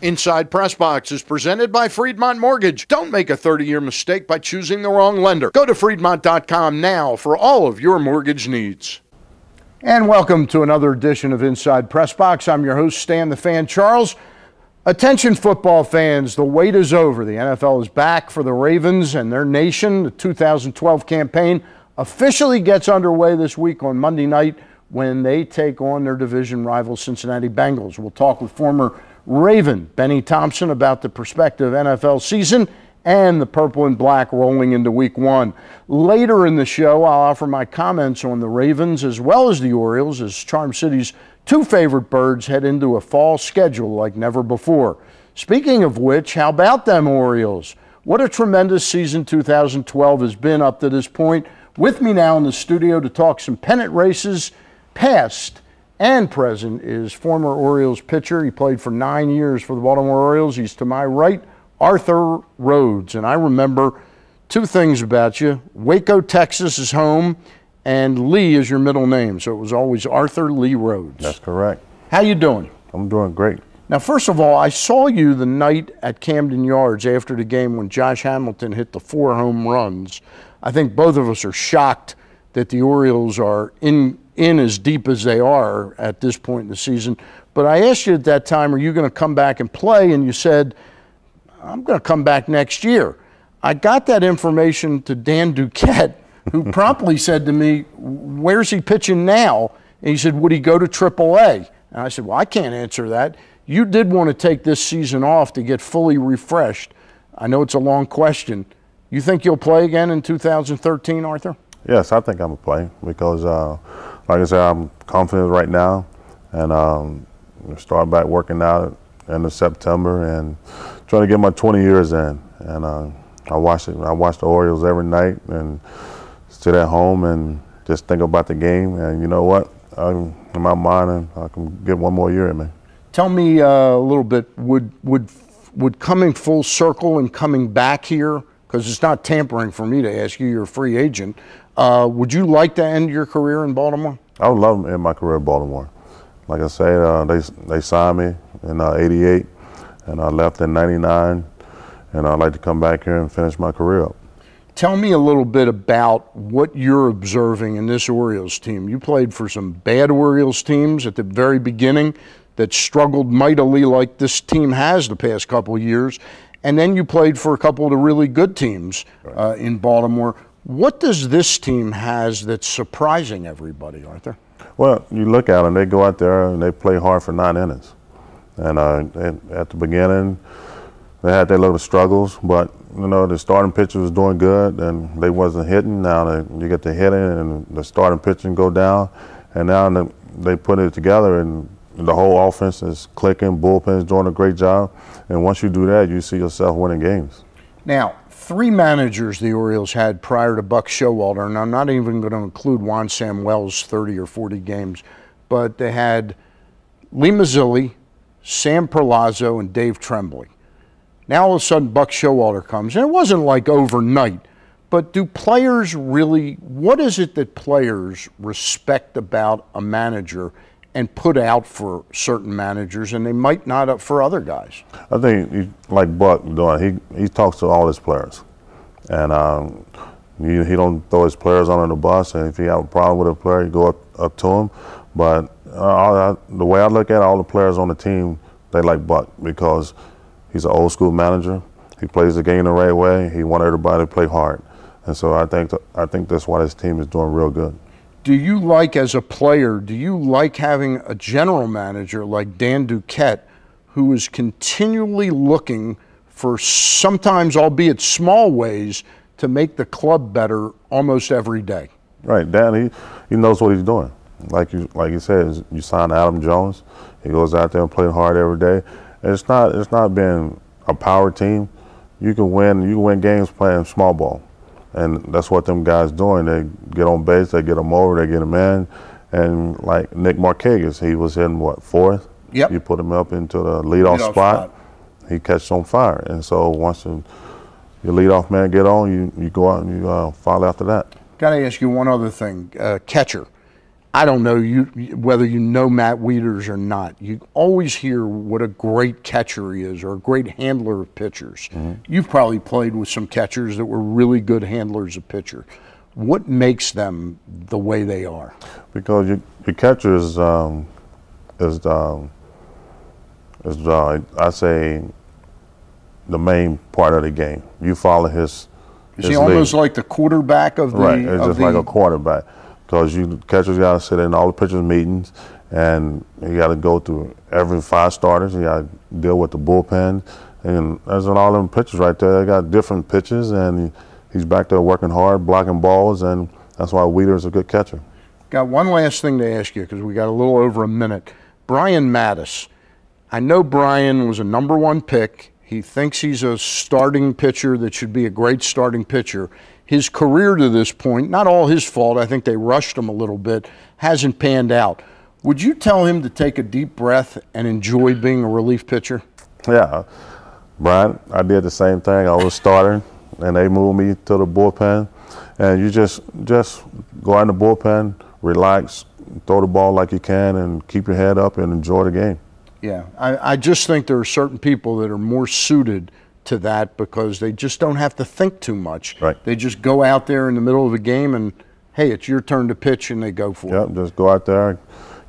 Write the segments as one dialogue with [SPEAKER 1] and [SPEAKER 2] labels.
[SPEAKER 1] Inside PressBox is presented by Friedmont Mortgage. Don't make a 30-year mistake by choosing the wrong lender. Go to Friedmont.com now for all of your mortgage needs. And welcome to another edition of Inside PressBox. I'm your host, Stan the Fan Charles. Attention football fans, the wait is over. The NFL is back for the Ravens and their nation. The 2012 campaign officially gets underway this week on Monday night when they take on their division rival Cincinnati Bengals. We'll talk with former Raven Benny Thompson about the prospective NFL season and the purple and black rolling into week one. Later in the show, I'll offer my comments on the Ravens as well as the Orioles as Charm City's two favorite birds head into a fall schedule like never before. Speaking of which, how about them Orioles? What a tremendous season 2012 has been up to this point. With me now in the studio to talk some pennant races, past and present, is former Orioles pitcher. He played for 9 years for the Baltimore Orioles. He's to my right, Arthur Rhodes. And I remember two things about you. Waco, Texas is home, and Lee is your middle name. So it was always Arthur Lee Rhodes.
[SPEAKER 2] That's correct.
[SPEAKER 1] How you doing?
[SPEAKER 2] I'm doing great.
[SPEAKER 1] Now, first of all, I saw you the night at Camden Yards after the game when Josh Hamilton hit the 4 home runs. I think both of us are shocked that the Orioles are in as deep as they are at this point in the season. But I asked you at that time, are you going to come back and play? And you said, I'm going to come back next year. I got that information to Dan Duquette, who promptly said to me, where's he pitching now? And he said, would he go to AAA? And I said, well, I can't answer that. You did want to take this season off to get fully refreshed. I know it's a long question. You think you'll play again in 2013, Arthur?
[SPEAKER 2] Yes, I think I'm going to play because, like I said, I'm confident right now, and start back working out end of September and trying to get my 20 years in. And I watch the Orioles every night and sit at home and just think about the game. And you know what? In my mind, I can get one more year in me.
[SPEAKER 1] Tell me a little bit. Would coming full circle and coming back here, because it's not tampering for me to ask you, you're a free agent. Would you like to end your career in Baltimore?
[SPEAKER 2] I would love to end my career in Baltimore. Like I said, they signed me in '88, and I left in '99, and I'd like to come back here and finish my career up.
[SPEAKER 1] Tell me a little bit about what you're observing in this Orioles team. You played for some bad Orioles teams at the very beginning that struggled mightily like this team has the past couple of years, and then you played for a couple of the really good teams in Baltimore. What does this team has that's surprising everybody, Arthur? Well,
[SPEAKER 2] you look at them, they go out there and they play hard for 9 innings. And at the beginning, they had their little struggles, but you know, the starting pitcher was doing good and they wasn't hitting. Now you get the hitting and the starting pitching go down, and now they put it together and the whole offense is clicking, bullpen is doing a great job. And once you do that, you see yourself winning games.
[SPEAKER 1] Now, 3 managers the Orioles had prior to Buck Showalter, and I'm not even going to include Juan Samuel's 30 or 40 games, but they had Lee Mazzilli, Sam Perlazzo, and Dave Tremblay. Now all of a sudden Buck Showalter comes, and it wasn't like overnight, but do players really, what is it that players respect about a manager and put out for certain managers, and they might not up for other guys?
[SPEAKER 2] I think, like Buck doing, he talks to all his players, and he don't throw his players under the bus. And if he have a problem with a player, you go up to him. But the way I look at it, all the players on the team, they like Buck because he's an old school manager. He plays the game the right way. He wants everybody to play hard, and so I think that's why this team is doing real good.
[SPEAKER 1] Do you like, as a player, do you like having a general manager like Dan Duquette, who is continually looking for, sometimes albeit small ways, to make the club better almost every day?
[SPEAKER 2] Right, Dan, he knows what he's doing. Like you said, you sign Adam Jones, he goes out there and plays hard every day. And it's not being a power team. You can win games playing small ball. And that's what them guys doing. They get on base, they get them over, they get them in. And like Nick Markakis, he was hitting, what, 4th?
[SPEAKER 1] Yep.
[SPEAKER 2] You put him up into the leadoff spot, he catches on fire. And so once your leadoff man get on, you go out and you foul after that.
[SPEAKER 1] Got to ask you one other thing. Catcher. I don't know whether you know Matt Wieters or not. You always hear what a great catcher he is, or a great handler of pitchers. You've probably played with some catchers that were really good handlers of pitcher. What makes them the way they are?
[SPEAKER 2] Because your catcher is I say, the main part of the game. You follow his
[SPEAKER 1] Is he almost like the quarterback of the?
[SPEAKER 2] Right, it's just like a quarterback. Because catchers got to sit in all the pitchers' meetings, and you got to go through every 5 starters. You got to deal with the bullpen, and there's all them pitchers right there. They got different pitches, and he's back there working hard, blocking balls, and that's why Wieters is a good catcher.
[SPEAKER 1] Got one last thing to ask you, because we got a little over a minute. Brian Mattis. I know Brian was a #1 pick. He thinks he's a starting pitcher that should be a great starting pitcher. His career to this point, not all his fault, I think they rushed him a little bit, hasn't panned out. Would you tell him to take a deep breath and enjoy being a relief pitcher?
[SPEAKER 2] Yeah, Brian, I did the same thing. I was starting, and they moved me to the bullpen. And you just go out in the bullpen, relax, throw the ball like you can, and keep your head up and enjoy the game.
[SPEAKER 1] Yeah, I just think there are certain people that are more suited to that because they just don't have to think too much.
[SPEAKER 2] Right.
[SPEAKER 1] They just go out there in the middle of a game and, hey, it's your turn to pitch, and they go for it.
[SPEAKER 2] Yep, just go out there,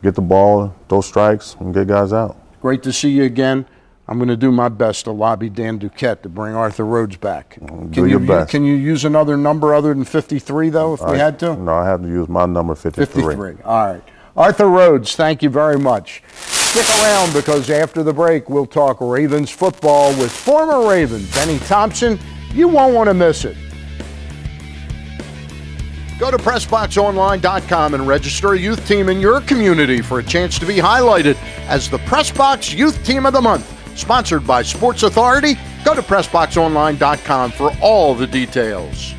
[SPEAKER 2] get the ball, throw strikes, and get guys out.
[SPEAKER 1] Great to see you again. I'm going to do my best to lobby Dan Duquette to bring Arthur Rhodes back.
[SPEAKER 2] Do your best.
[SPEAKER 1] Can you use another number other than 53, though, if we had to?
[SPEAKER 2] No, I have to use my number 53.
[SPEAKER 1] 53, all right. Arthur Rhodes, thank you very much. Stick around, because after the break, we'll talk Ravens football with former Raven Benny Thompson. You won't want to miss it. Go to PressBoxOnline.com and register a youth team in your community for a chance to be highlighted as the PressBox Youth Team of the Month. Sponsored by Sports Authority. Go to PressBoxOnline.com for all the details.